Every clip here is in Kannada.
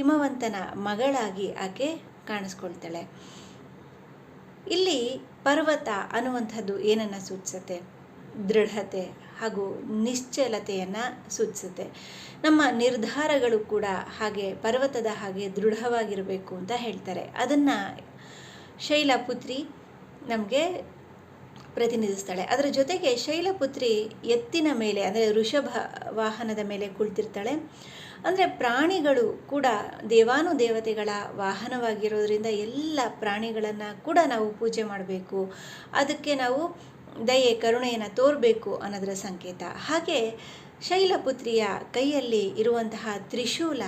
ಹಿಮವಂತನ ಮಗಳಾಗಿ ಆಕೆ ಕಾಣಿಸ್ಕೊಳ್ತಾಳೆ. ಇಲ್ಲಿ ಪರ್ವತ ಅನ್ನುವಂಥದ್ದು ಏನನ್ನು ಸೂಚಿಸುತ್ತೆ? ದೃಢತೆ ಹಾಗೂ ನಿಶ್ಚಲತೆಯನ್ನು ಸೂಚಿಸುತ್ತೆ. ನಮ್ಮ ನಿರ್ಧಾರಗಳು ಕೂಡ ಹಾಗೆ ಪರ್ವತದ ಹಾಗೆ ದೃಢವಾಗಿರಬೇಕು ಅಂತ ಹೇಳ್ತಾರೆ. ಅದನ್ನು ಶೈಲಪುತ್ರಿ ನಮಗೆ ಪ್ರತಿನಿಧಿಸ್ತಾಳೆ. ಅದರ ಜೊತೆಗೆ ಶೈಲಪುತ್ರಿ ಎತ್ತಿನ ಮೇಲೆ ಅಂದರೆ ಋಷಭ ವಾಹನದ ಮೇಲೆ ಕುಳಿತಿರ್ತಾಳೆ. ಅಂದರೆ ಪ್ರಾಣಿಗಳು ಕೂಡ ದೇವಾನುದೇವತೆಗಳ ವಾಹನವಾಗಿರೋದ್ರಿಂದ ಎಲ್ಲ ಪ್ರಾಣಿಗಳನ್ನು ಕೂಡ ನಾವು ಪೂಜೆ ಮಾಡಬೇಕು, ಅದಕ್ಕೆ ನಾವು ದಯೆ ಕರುಣೆಯನ್ನು ತೋರಬೇಕು ಅನ್ನೋದರ ಸಂಕೇತ. ಹಾಗೆ ಶೈಲಪುತ್ರಿಯ ಕೈಯಲ್ಲಿ ಇರುವಂತಹ ತ್ರಿಶೂಲ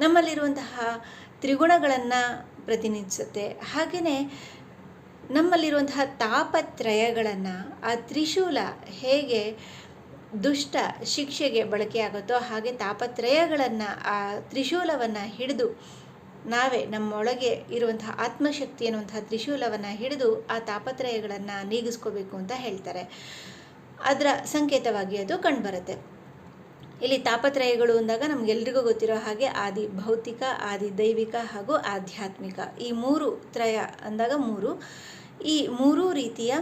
ನಮ್ಮಲ್ಲಿರುವಂತಹ ತ್ರಿಗುಣಗಳನ್ನು ಪ್ರತಿನಿಧಿಸುತ್ತೆ. ಹಾಗೆಯೇ ನಮ್ಮಲ್ಲಿರುವಂತಹ ತಾಪತ್ರಯಗಳನ್ನು ಆ ತ್ರಿಶೂಲ ಹೇಗೆ ದುಷ್ಟ ಶಿಕ್ಷೆಗೆ ಬಳಕೆಯಾಗುತ್ತೋ ಹಾಗೆ ತಾಪತ್ರಯಗಳನ್ನು ಆ ತ್ರಿಶೂಲವನ್ನು ಹಿಡಿದು ನಾವೇ ನಮ್ಮೊಳಗೆ ಇರುವಂತಹ ಆತ್ಮಶಕ್ತಿ ಅನ್ನುವಂತಹ ತ್ರಿಶೂಲವನ್ನು ಹಿಡಿದು ಆ ತಾಪತ್ರಯಗಳನ್ನು ನೀಗಿಸ್ಕೋಬೇಕು ಅಂತ ಹೇಳ್ತಾರೆ. ಅದರ ಸಂಕೇತವಾಗಿ ಅದು ಕಂಡುಬರುತ್ತೆ. ಇಲ್ಲಿ ತಾಪತ್ರಯಗಳು ಅಂದಾಗ ನಮಗೆಲ್ರಿಗೂ ಗೊತ್ತಿರೋ ಹಾಗೆ ಆದಿ ಭೌತಿಕ, ಆದಿ ದೈವಿಕ ಹಾಗೂ ಆಧ್ಯಾತ್ಮಿಕ, ಈ ಮೂರು ತ್ರಯ ಅಂದಾಗ ಮೂರು. ಈ ಮೂರೂ ರೀತಿಯ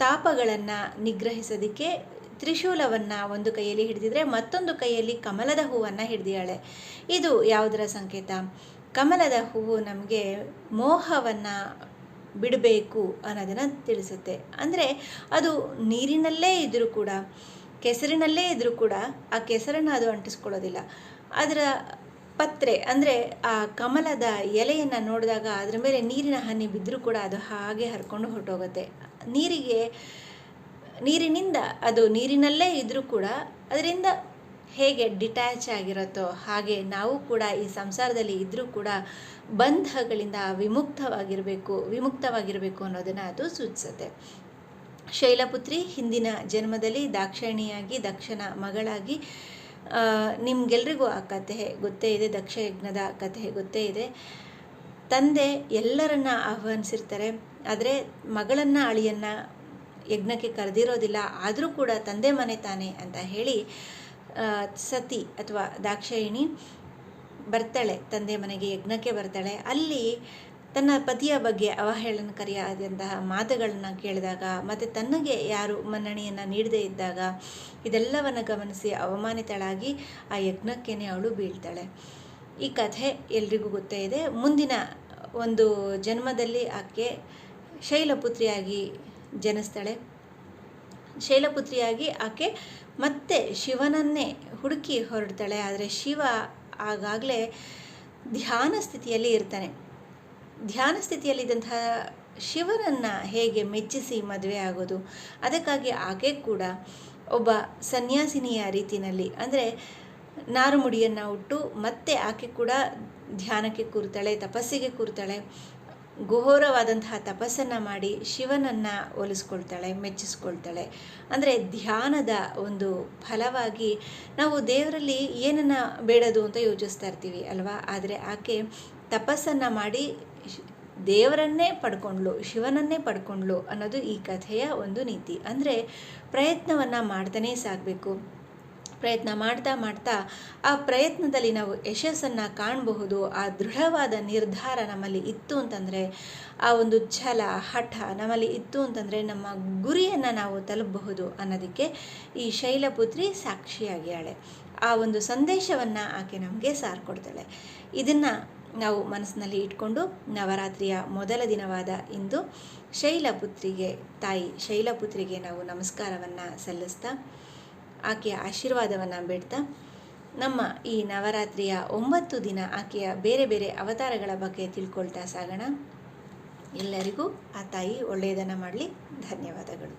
ತಾಪಗಳನ್ನು ನಿಗ್ರಹಿಸೋದಕ್ಕೆ ತ್ರಿಶೂಲವನ್ನು ಒಂದು ಕೈಯಲ್ಲಿ ಹಿಡಿದಿದ್ರೆ ಮತ್ತೊಂದು ಕೈಯಲ್ಲಿ ಕಮಲದ ಹೂವನ್ನು ಹಿಡಿದಿದ್ದಾಳೆ. ಇದು ಯಾವುದರ ಸಂಕೇತ? ಕಮಲದ ಹೂವು ನಮಗೆ ಮೋಹವನ್ನು ಬಿಡಬೇಕು ಅನ್ನೋದನ್ನು ತಿಳಿಸುತ್ತೆ. ಅಂದರೆ ಅದು ನೀರಿನಲ್ಲೇ ಇದ್ದರೂ ಕೂಡ, ಕೆಸರಿನಲ್ಲೇ ಇದ್ದರೂ ಕೂಡ ಆ ಕೆಸರನ್ನು ಅದು ಅಂಟಿಸ್ಕೊಳ್ಳೋದಿಲ್ಲ. ಅದರ ಪತ್ರೆ ಅಂದರೆ ಆ ಕಮಲದ ಎಲೆಯನ್ನು ನೋಡಿದಾಗ ಅದರ ಮೇಲೆ ನೀರಿನ ಹನಿ ಬಿದ್ದರೂ ಕೂಡ ಅದು ಹಾಗೆ ಹರ್ಕೊಂಡು ಹೊರಟೋಗುತ್ತೆ. ನೀರಿನಿಂದ ಅದು ನೀರಿನಲ್ಲೇ ಇದ್ದರೂ ಕೂಡ ಅದರಿಂದ ಹೇಗೆ ಡಿಟ್ಯಾಚ್ ಆಗಿರುತ್ತೋ ಹಾಗೆ ನಾವು ಕೂಡ ಈ ಸಂಸಾರದಲ್ಲಿ ಇದ್ದರೂ ಕೂಡ ಬಂಧಗಳಿಂದ ವಿಮುಕ್ತವಾಗಿರಬೇಕು ಅನ್ನೋದನ್ನು ಅದು ಸೂಚಿಸುತ್ತೆ. ಶೈಲಪುತ್ರಿ ಹಿಂದಿನ ಜನ್ಮದಲ್ಲಿ ದಾಕ್ಷಾಯಿಣಿಯಾಗಿ ದಕ್ಷನ ಮಗಳಾಗಿ, ನಿಮಗೆಲ್ರಿಗೂ ಆ ಕಥೆ ಗೊತ್ತೇ ಇದೆ, ದಕ್ಷ ಯಜ್ಞದ ಕಥೆ ಗೊತ್ತೇ ಇದೆ. ತಂದೆ ಎಲ್ಲರನ್ನ ಆಹ್ವಾನಿಸಿರ್ತಾರೆ, ಆದರೆ ಮಗಳನ್ನು ಅಳಿಯನ್ನು ಯಜ್ಞಕ್ಕೆ ಕರೆದಿರೋದಿಲ್ಲ. ಆದರೂ ಕೂಡ ತಂದೆ ಮನೆ ತಾನೆ ಅಂತ ಹೇಳಿ ಸತಿ ಅಥವಾ ದಾಕ್ಷಾಯಿಣಿ ಬರ್ತಾಳೆ, ತಂದೆ ಮನೆಗೆ ಯಜ್ಞಕ್ಕೆ ಬರ್ತಾಳೆ. ಅಲ್ಲಿ ತನ್ನ ಪತಿಯ ಬಗ್ಗೆ ಅವಹೇಳನಕಾರಿಯಾದಂತಹ ಮಾತುಗಳನ್ನು ಕೇಳಿದಾಗ ಮತ್ತು ತನಗೆ ಯಾರು ಮನ್ನಣೆಯನ್ನು ನೀಡದೇ ಇದ್ದಾಗ ಇದೆಲ್ಲವನ್ನು ಗಮನಿಸಿ ಅವಮಾನಿತಳಾಗಿ ಆ ಯಜ್ಞಕ್ಕೇನೆ ಅವಳು ಬೀಳ್ತಾಳೆ. ಈ ಕಥೆ ಎಲ್ರಿಗೂ ಗೊತ್ತೇ ಇದೆ. ಮುಂದಿನ ಒಂದು ಜನ್ಮದಲ್ಲಿ ಆಕೆ ಶೈಲಪುತ್ರಿಯಾಗಿ ಜನಿಸ್ತಾಳೆ. ಶೈಲಪುತ್ರಿಯಾಗಿ ಆಕೆ ಮತ್ತೆ ಶಿವನನ್ನೇ ಹುಡುಕಿ ಹೊರಡ್ತಾಳೆ. ಆದರೆ ಶಿವ ಆಗಾಗಲೇ ಧ್ಯಾನ ಸ್ಥಿತಿಯಲ್ಲಿ ಇರ್ತಾನೆ. ಧ್ಯಾನ ಸ್ಥಿತಿಯಲ್ಲಿದ್ದಂತಹ ಶಿವನನ್ನು ಹೇಗೆ ಮೆಚ್ಚಿಸಿ ಮದುವೆ ಆಗೋದು? ಅದಕ್ಕಾಗಿ ಆಕೆ ಕೂಡ ಒಬ್ಬ ಸನ್ಯಾಸಿನಿಯ ರೀತಿಯಲ್ಲಿ, ಅಂದರೆ ನಾರುಮುಡಿಯನ್ನು ಉಟ್ಟು ಮತ್ತೆ ಆಕೆ ಕೂಡ ಧ್ಯಾನಕ್ಕೆ ಕೂರ್ತಾಳೆ, ತಪಸ್ಸಿಗೆ ಕೂರ್ತಾಳೆ. ಘೋರವಾದಂತಹ ತಪಸ್ಸನ್ನು ಮಾಡಿ ಶಿವನನ್ನು ಒಲಿಸ್ಕೊಳ್ತಾಳೆ, ಮೆಚ್ಚಿಸ್ಕೊಳ್ತಾಳೆ. ಅಂದರೆ ಧ್ಯಾನದ ಒಂದು ಫಲವಾಗಿ ನಾವು ದೇವರಲ್ಲಿ ಏನನ್ನು ಬೇಡದು ಅಂತ ಯೋಚಿಸ್ತಾ ಇರ್ತೀವಿ ಅಲ್ವಾ? ಆದರೆ ಆಕೆ ತಪಸ್ಸನ್ನು ಮಾಡಿ ದೇವರನ್ನೇ ಪಡ್ಕೊಂಡ್ಳು, ಶಿವನನ್ನೇ ಪಡ್ಕೊಂಡ್ಳು ಅನ್ನೋದು ಈ ಕಥೆಯ ಒಂದು ನೀತಿ. ಅಂದರೆ ಪ್ರಯತ್ನವನ್ನು ಮಾಡ್ತಾನೇ ಸಾಗಬೇಕು. ಪ್ರಯತ್ನ ಮಾಡ್ತಾ ಮಾಡ್ತಾ ಆ ಪ್ರಯತ್ನದಲ್ಲಿ ನಾವು ಯಶಸ್ಸನ್ನು ಕಾಣಬಹುದು. ಆ ದೃಢವಾದ ನಿರ್ಧಾರ ನಮ್ಮಲ್ಲಿ ಇತ್ತು ಅಂತಂದರೆ, ಆ ಒಂದು ಛಲ ಹಠ ನಮ್ಮಲ್ಲಿ ಇತ್ತು ಅಂತಂದರೆ ನಮ್ಮ ಗುರಿಯನ್ನು ನಾವು ತಲುಪಬಹುದು ಅನ್ನೋದಕ್ಕೆ ಈ ಶೈಲಪುತ್ರಿ ಸಾಕ್ಷಿಯಾಗ್ಯಾಳೆ. ಆ ಒಂದು ಸಂದೇಶವನ್ನು ಆಕೆ ನಮಗೆ ಸಾರಿಕೊಡ್ತಾಳೆ. ಇದನ್ನು ನಾವು ಮನಸ್ಸಿನಲ್ಲಿ ಇಟ್ಕೊಂಡು ನವರಾತ್ರಿಯ ಮೊದಲ ದಿನವಾದ ಇಂದು ತಾಯಿ ಶೈಲಪುತ್ರಿಗೆ ನಾವು ನಮಸ್ಕಾರವನ್ನು ಸಲ್ಲಿಸ್ತಾ ಆಕೆಯ ಆಶೀರ್ವಾದವನ್ನು ಬೇಡ್ತಾ ನಮ್ಮ ಈ ನವರಾತ್ರಿಯ 9 ದಿನ ಆಕೆಯ ಬೇರೆ ಬೇರೆ ಅವತಾರಗಳ ಬಗ್ಗೆ ತಿಳ್ಕೊಳ್ತಾ ಸಾಗೋಣ. ಎಲ್ಲರಿಗೂ ಆ ತಾಯಿ ಒಳ್ಳೆಯದನ್ನು ಮಾಡಲಿ. ಧನ್ಯವಾದಗಳು.